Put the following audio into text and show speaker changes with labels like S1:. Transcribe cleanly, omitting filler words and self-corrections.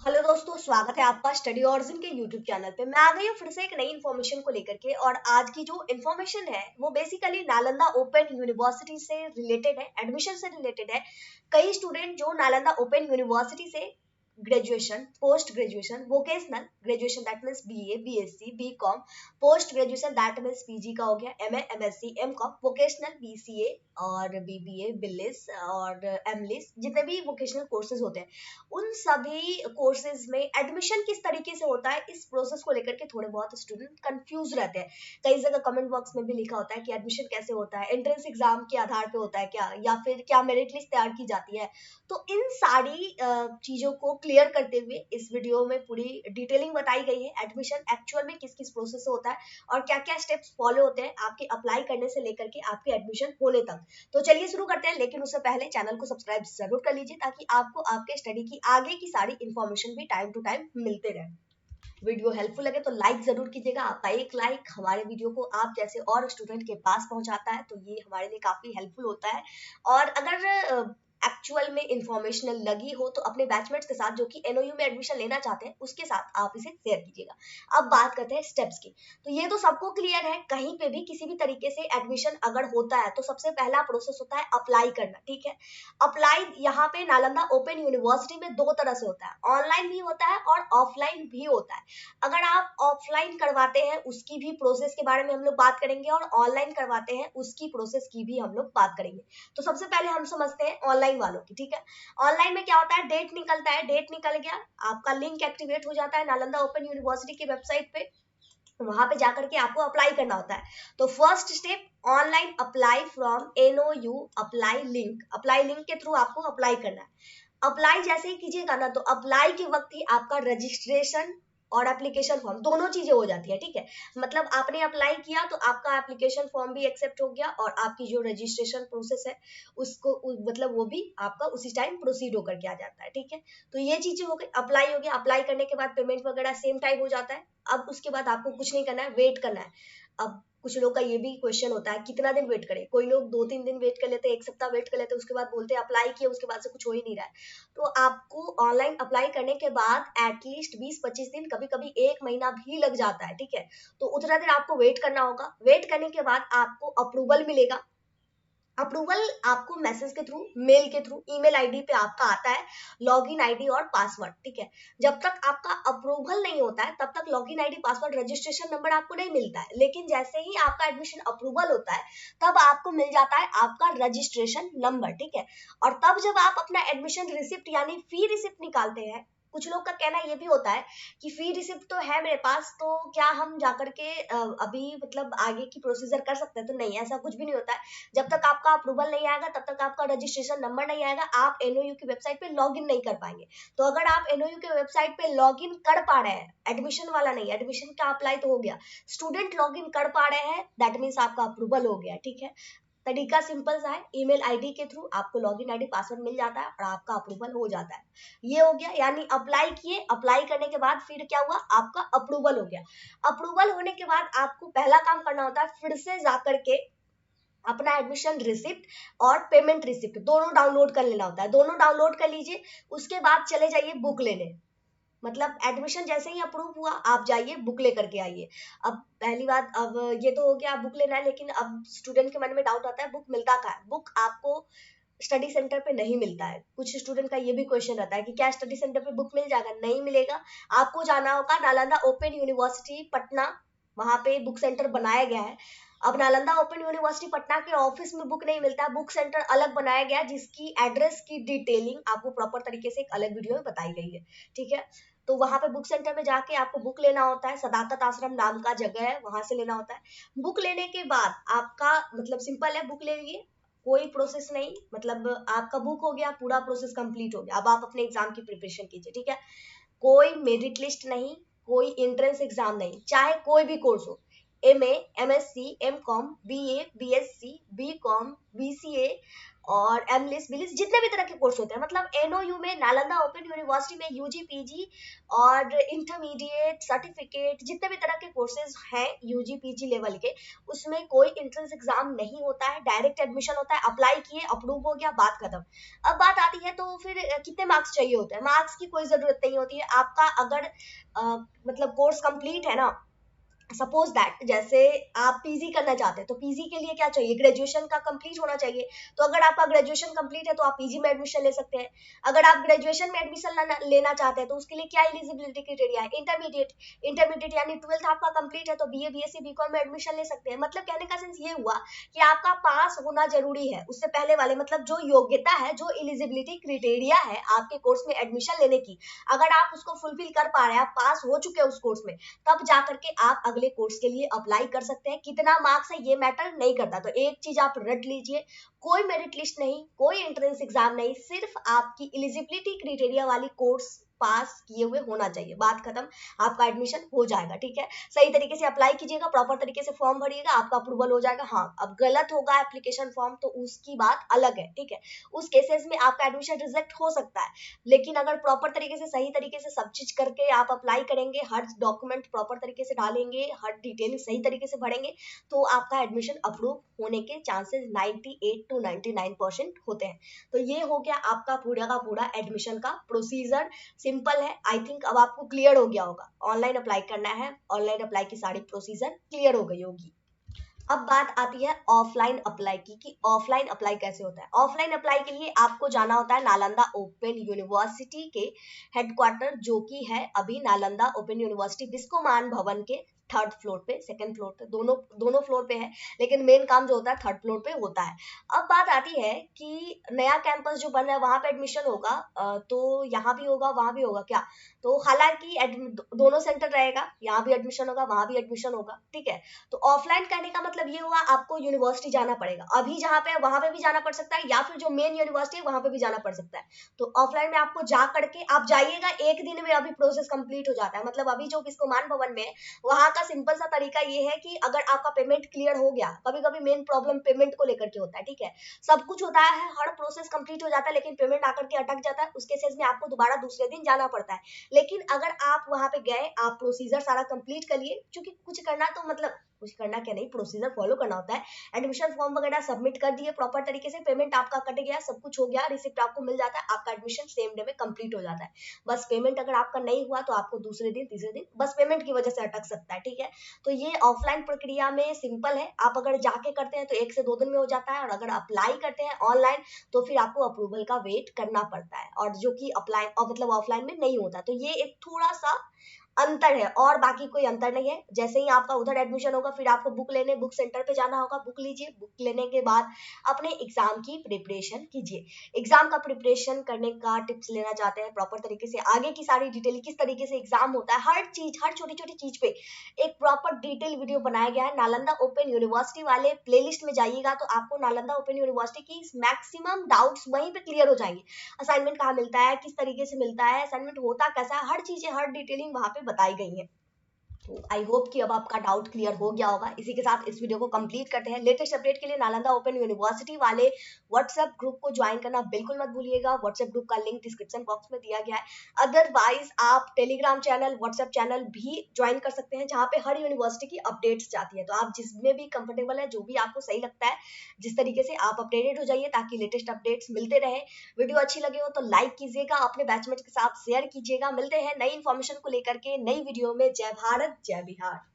S1: Hello दोस्तों, स्वागत है आपका स्टडी ऑरिजिन के यूट्यूब चैनल पे। मैं आ गई हूँ फिर से एक नई इन्फॉर्मेशन को लेकर के। और आज की जो इन्फॉर्मेशन है वो बेसिकली नालंदा ओपन यूनिवर्सिटी से रिलेटेड है, एडमिशन से रिलेटेड है। कई स्टूडेंट जो नालंदा ओपन यूनिवर्सिटी से graduation, post graduation, vocational graduation that means BA, BSc, BCom, post graduation that means PG का हो गया, MA, MSc, MCom, vocational BCA और बीबीए, बिलिस और एमलिस, जितने भी वोकेशनल कोर्सेज होते हैं उन सभी कोर्सेज में एडमिशन किस तरीके से होता है, इस प्रोसेस को लेकर के थोड़े बहुत स्टूडेंट कंफ्यूज रहते हैं। कई जगह कमेंट बॉक्स में भी लिखा होता है कि एडमिशन कैसे होता है, एंट्रेंस एग्जाम के आधार पे होता है क्या, या फिर क्या मेरिट लिस्ट तैयार की जाती है। तो इन सारी चीजों को क्लियर करते हुए इस वीडियो में पूरी डिटेलिंग बताई गई है। एडमिशन एक्चुअल में किस किस प्रोसेस से होता है और क्या क्या स्टेप्स फॉलो होते हैं आपके अप्लाई करने से लेकर के आपके एडमिशन होने तक। तो चलिए शुरू करते हैं, लेकिन उससे पहले चैनल को सब्सक्राइब जरूर कर लीजिए ताकि आपको आपके स्टडी की आगे की सारी इंफॉर्मेशन भी टाइम टू टाइम मिलते रहे। वीडियो हेल्पफुल लगे तो लाइक जरूर कीजिएगा। आपका एक लाइक हमारे वीडियो को आप जैसे और स्टूडेंट के पास पहुंचाता है, तो ये हमारे लिए काफी हेल्पफुल होता है। और अगर एक्चुअल में इंफॉर्मेशनल लगी हो तो अपने बैचमेट्स के साथ जो कि एनओयू में एडमिशन लेना चाहते हैं उसके साथ आप इसे शेयर कीजिएगा। अब बात करते हैं स्टेप्स की। तो ये तो सबको क्लियर है, कहीं पे भी किसी भी तरीके से एडमिशन अगर होता है तो सबसे पहला प्रोसेस होता है अप्लाई करना। ठीक है, अप्लाई यहाँ पे नालंदा ओपन यूनिवर्सिटी में दो तरह से होता है, ऑनलाइन भी होता है और ऑफलाइन भी होता है। अगर आप ऑफलाइन करवाते हैं उसकी भी प्रोसेस के बारे में हम लोग बात करेंगे और ऑनलाइन करवाते हैं उसकी प्रोसेस की भी हम लोग बात करेंगे। तो सबसे पहले हम समझते हैं ऑनलाइन वालों की। ठीक है, ऑनलाइन में क्या होता है, डेट निकलता है, डेट निकल गया, आपका लिंक एक्टिवेट हो जाता है नालंदा ओपन यूनिवर्सिटी की वेबसाइट पे, वहां पे जाकर के आपको अप्लाई करना होता है। तो first step, online apply from NOU apply link के थ्रू आपको अप्लाई करना है। अप्लाई जैसे ही कीजिएगा ना, तो अप्लाई के वक्त ही आपका रजिस्ट्रेशन और एप्लीकेशन फॉर्म दोनों चीजें हो जाती है। ठीक है, मतलब आपने अप्लाई किया तो आपका एप्लीकेशन फॉर्म भी एक्सेप्ट हो गया और आपकी जो रजिस्ट्रेशन प्रोसेस है मतलब वो भी आपका उसी टाइम प्रोसीड होकर के आ जाता है। ठीक है, तो ये चीजें हो गई, अप्लाई हो गया। अप्लाई करने के बाद पेमेंट वगैरह सेम टाइम हो जाता है। अब उसके बाद आपको कुछ नहीं करना है, वेट करना है। अब कुछ लोग का ये भी क्वेश्चन होता है कितना दिन वेट करें। कोई लोग 2-3 दिन वेट कर लेते हैं, एक सप्ताह वेट कर लेते हैं, उसके बाद बोलते हैं अप्लाई किया, उसके बाद से कुछ हो ही नहीं रहा है। तो आपको ऑनलाइन अप्लाई करने के बाद एटलीस्ट 20-25 दिन, कभी कभी 1 महीना भी लग जाता है। ठीक है, तो उतना देर आपको वेट करना होगा। वेट करने के बाद आपको अप्रूवल मिलेगा। अप्रूवल आपको मैसेज के थ्रू, मेल के थ्रू, ईमेल आईडी पे आपका आता है, लॉगिन आईडी और पासवर्ड। ठीक है, जब तक आपका अप्रूवल नहीं होता है तब तक login ID, password, registration number आपको नहीं मिलता है। लेकिन जैसे ही आपका एडमिशन अप्रूवल होता है तब आपको मिल जाता है आपका रजिस्ट्रेशन नंबर। ठीक है, और तब जब आप अपना एडमिशन रिसिप्ट यानी फी रिसिप्ट निकालते हैं, कुछ लोग का कहना ये भी होता है कि फी रिसिप्ट तो है मेरे पास, तो क्या हम जाकर के अभी मतलब आगे की प्रोसीजर कर सकते हैं। तो नहीं, ऐसा कुछ भी नहीं होता है। जब तक आपका अप्रूवल नहीं आएगा तब तक आपका रजिस्ट्रेशन नंबर नहीं आएगा, आप एनओयू की वेबसाइट पे लॉगिन नहीं कर पाएंगे। तो अगर आप एनओयू के वेबसाइट पे लॉगिन कर पा रहे हैं, एडमिशन वाला नहीं, एडमिशन का अप्लाई तो हो गया, स्टूडेंट लॉगिन कर पा रहे हैं, दैट मीन्स आपका अप्रूवल हो गया। ठीक है, तरीका सिंपल सा है, ईमेल आईडी के थ्रू आपको लॉगिन आईडी, पासवर्ड मिल जाता है और आपका अप्रूवल हो जाता है। ये हो गया, यानी अप्लाई किए, अप्लाई करने के बाद फिर क्या हुआ, आपका अप्रूवल हो गया। अप्रूवल होने के बाद आपको पहला काम करना होता है, फिर से जाकर के अपना एडमिशन रिसिप्ट और पेमेंट रिसिप्ट दोनों डाउनलोड कर लेना होता है। दोनों डाउनलोड कर लीजिए, उसके बाद चले जाइए बुक लेने। मतलब एडमिशन जैसे ही अप्रूव हुआ आप जाइए बुक लेकर के आइए। अब पहली बात, अब ये तो हो गया बुक लेना है, लेकिन अब स्टूडेंट के मन में डाउट आता है बुक मिलता कहाँ है। बुक आपको स्टडी सेंटर पे नहीं मिलता है। कुछ स्टूडेंट का ये भी क्वेश्चन रहता है कि क्या स्टडी सेंटर पे बुक मिल जाएगा। नहीं मिलेगा, आपको जाना होगा नालंदा ओपन यूनिवर्सिटी पटना, वहां पे बुक सेंटर बनाया गया है। अब नालंदा ओपन यूनिवर्सिटी पटना के ऑफिस में बुक नहीं मिलता, बुक सेंटर अलग बनाया गया जिसकी एड्रेस की डिटेलिंग आपको प्रॉपर तरीके से एक अलग वीडियो में बताई गई है। ठीक है, तो वहां पे बुक सेंटर में जाके आपको बुक लेना होता है, सदाकत आश्रम नाम का जगह है, वहां से लेना होता है। बुक लेने के बाद आपका मतलब सिंपल है, बुक ले लिए, कोई प्रोसेस नहीं, मतलब आपका बुक हो गया, पूरा प्रोसेस कंप्लीट हो गया। अब आप अपने एग्जाम की प्रिपरेशन कीजिए। ठीक है, कोई मेरिट लिस्ट नहीं, कोई एंट्रेंस एग्जाम नहीं, चाहे कोई भी कोर्स हो, MA, MSc, MCom, BA, BSc, BCom, BCA और एमलिस बिलिस, जितने भी तरह के कोर्स होते हैं, मतलब NOU में, नालंदा ओपन यूनिवर्सिटी में UG, PG और इंटरमीडिएट, सर्टिफिकेट, जितने भी तरह के कोर्सेज हैं UG PG लेवल के, उसमें कोई एंट्रेंस एग्जाम नहीं होता है, डायरेक्ट एडमिशन होता है। अप्लाई किए, अप्रूव हो गया, बात खत्म। अब बात आती है तो फिर कितने मार्क्स चाहिए होते हैं। मार्क्स की कोई जरूरत नहीं होती है। आपका अगर मतलब कोर्स कंप्लीट है ना, सपोज दैट जैसे आप पीजी करना चाहते हैं तो पीजी के लिए क्या चाहिए, ग्रेजुएशन का कंप्लीट होना चाहिए। तो अगर आपका ग्रेजुएशन कंप्लीट है तो आप पीजी में एडमिशन ले सकते हैं। अगर आप ग्रेजुएशन में एडमिशन लेना चाहते हैं तो उसके लिए क्या एलिजिबिलिटी क्राइटेरिया है, इंटरमीडिएट। इंटरमीडिएट यानी 12th आपका कंप्लीट है तो बीए, बीएससी, बीकॉम में एडमिशन ले सकते हैं। मतलब कहने का सेंस ये हुआ कि आपका पास होना जरूरी है। उससे पहले वाले मतलब जो योग्यता है, जो एलिजिबिलिटी क्राइटेरिया है आपके कोर्स में एडमिशन लेने की, अगर आप उसको फुलफिल कर पा रहे हैं, आप पास हो चुके हैं उस कोर्स में, तब जाकर के आप अगले कोर्स के लिए अप्लाई कर सकते हैं। कितना मार्क्स है ये मैटर नहीं करता। तो एक चीज आप रट लीजिए, कोई मेरिट लिस्ट नहीं, कोई एंट्रेंस एग्जाम नहीं, सिर्फ आपकी एलिजिबिलिटी क्राइटेरिया वाली कोर्स पास किए हुए होना चाहिए, बात खत्म। आपका एडमिशन हो जाएगा, ठीक है। सही तरीके से अप्लाई कीजिएगा, प्रॉपर तरीके से फॉर्म भरिएगा, आपका अप्रूवल हो जाएगा। हाँ, अब गलत होगा एप्लीकेशन फॉर्म तो उसकी बात अलग है, ठीक है। उस केसेस में आपका एडमिशन रिजेक्ट हो सकता है, लेकिन अगर प्रॉपर तरीके से, सही तरीके से सब चीज करके आप अप्लाई करेंगे, हर डॉक्यूमेंट प्रॉपर तरीके से डालेंगे, हर डिटेल सही तरीके से भरेंगे, तो आपका एडमिशन अप्रूव होने के चांसेस 98 to 99% होते हैं। तो ये हो गया आपका पूरा का पूरा एडमिशन का प्रोसीजर। सिंपल है, आई थिंक अब आपको क्लियर हो गया होगा। ऑनलाइन अप्लाई करना है, ऑनलाइन अप्लाई की सारी प्रोसीजर क्लियर हो गई होगी। अब बात आती है ऑफलाइन अप्लाई की, कि ऑफलाइन अप्लाई कैसे होता है। ऑफलाइन अप्लाई के लिए आपको जाना होता है नालंदा ओपन यूनिवर्सिटी के हेडक्वार्टर, जो कि है अभी नालंदा ओपन यूनिवर्सिटी बिस्कोमान भवन के 3rd फ्लोर पे, 2nd फ्लोर पे, दोनों दोनों फ्लोर पे है, लेकिन मेन काम जो होता है 3rd फ्लोर पे होता है। अब बात आती है कि नया कैंपस जो बन रहा है वहां पे एडमिशन होगा, तो यहाँ भी होगा, वहां भी होगा क्या। तो हालांकि दोनों सेंटर रहेगा, यहाँ भी एडमिशन होगा, वहां भी एडमिशन होगा, ठीक है। तो ऑफलाइन करने का मतलब ये हुआ आपको यूनिवर्सिटी जाना पड़ेगा। अभी जहाँ पे है वहां पे भी जाना पड़ सकता है, या फिर जो मेन यूनिवर्सिटी है वहां पे भी जाना पड़ सकता है। तो ऑफलाइन में आपको जा करके आप जाइएगा, एक दिन में अभी प्रोसेस कंप्लीट हो जाता है। मतलब अभी जो बिस्कोमान भवन में है, वहां का सिंपल सा तरीका ये है कि अगर आपका पेमेंट क्लियर हो गया, कभी कभी मेन प्रॉब्लम पेमेंट को लेकर के होता है, ठीक है। सब कुछ होता है, हर प्रोसेस कंप्लीट हो जाता है, लेकिन पेमेंट आकर के अटक जाता है, उस केसेस में आपको दोबारा दूसरे दिन जाना पड़ता है। लेकिन अगर आप वहां पे गए, आप प्रोसीजर सारा कंप्लीट कर लिए, क्योंकि कुछ करना तो मतलब कुछ करना क्या नहीं, प्रोसीजर फॉलो करना होता है। एडमिशन फॉर्म वगैरह सबमिट कर दिए प्रॉपर तरीके से, पेमेंट आपका कट गया, सब कुछ हो गया, रिसिप्ट आपको मिल जाता है, आपका एडमिशन सेम डे में कंप्लीट हो जाता है। बस पेमेंट अगर आपका नहीं हुआ तो आपको दूसरे दिन, तीसरे दिन, बस पेमेंट की वजह से अटक सकता है, ठीक है। तो ये ऑफलाइन प्रक्रिया में सिंपल है। आप अगर जाके करते हैं तो 1 से 2 दिन में हो जाता है, और अगर अप्लाई करते हैं ऑनलाइन तो फिर आपको अप्रूवल का वेट करना पड़ता है, और जो कि अप्लाई मतलब ऑफलाइन में नहीं होता। तो ये एक थोड़ा सा अंतर है, और बाकी कोई अंतर नहीं है। जैसे ही आपका उधर एडमिशन होगा, फिर आपको बुक लेने बुक सेंटर पे जाना होगा, बुक लीजिए, बुक लेने के बाद अपने एग्जाम की प्रिपरेशन कीजिए। एग्जाम का प्रिपरेशन करने का टिप्स लेना चाहते हैं प्रॉपर तरीके से, आगे की सारी डिटेल, किस तरीके से एग्जाम होता है, हर चीज, हर छोटी छोटी चीज पे एक प्रॉपर डिटेल वीडियो बनाया गया है। नालंदा ओपन यूनिवर्सिटी वाले प्लेलिस्ट में जाइएगा तो आपको नालंदा ओपन यूनिवर्सिटी की मैक्सिमम डाउट्स वहीं पे क्लियर हो जाएंगे। असाइनमेंट कहाँ मिलता है, किस तरीके से मिलता है, असाइनमेंट होता कैसा है, हर चीजें, हर डिटेलिंग वहां पे बताई गई है। तो आई होप कि अब आपका डाउट क्लियर हो गया होगा। इसी के साथ इस वीडियो को कंप्लीट करते हैं। लेटेस्ट अपडेट के लिए नालंदा ओपन यूनिवर्सिटी वाले व्हाट्सएप ग्रुप को ज्वाइन करना बिल्कुल मत भूलिएगा। व्हाट्सएप ग्रुप का लिंक डिस्क्रिप्शन बॉक्स में दिया गया है। अदरवाइज आप टेलीग्राम चैनल, व्हाट्सएप चैनल भी ज्वाइन कर सकते हैं, जहाँ पे हर यूनिवर्सिटी की अपडेट्स जाती है। तो आप जिसमें भी कंफर्टेबल है, जो भी आपको सही लगता है, जिस तरीके से आप अपडेटेड हो जाइए, ताकि लेटेस्ट अपडेट्स मिलते रहे। वीडियो अच्छी लगे हो तो लाइक कीजिएगा, अपने बैचमेट्स के साथ शेयर कीजिएगा। मिलते हैं नई इन्फॉर्मेशन को लेकर के नई वीडियो में। जय भारत, जय बिहार।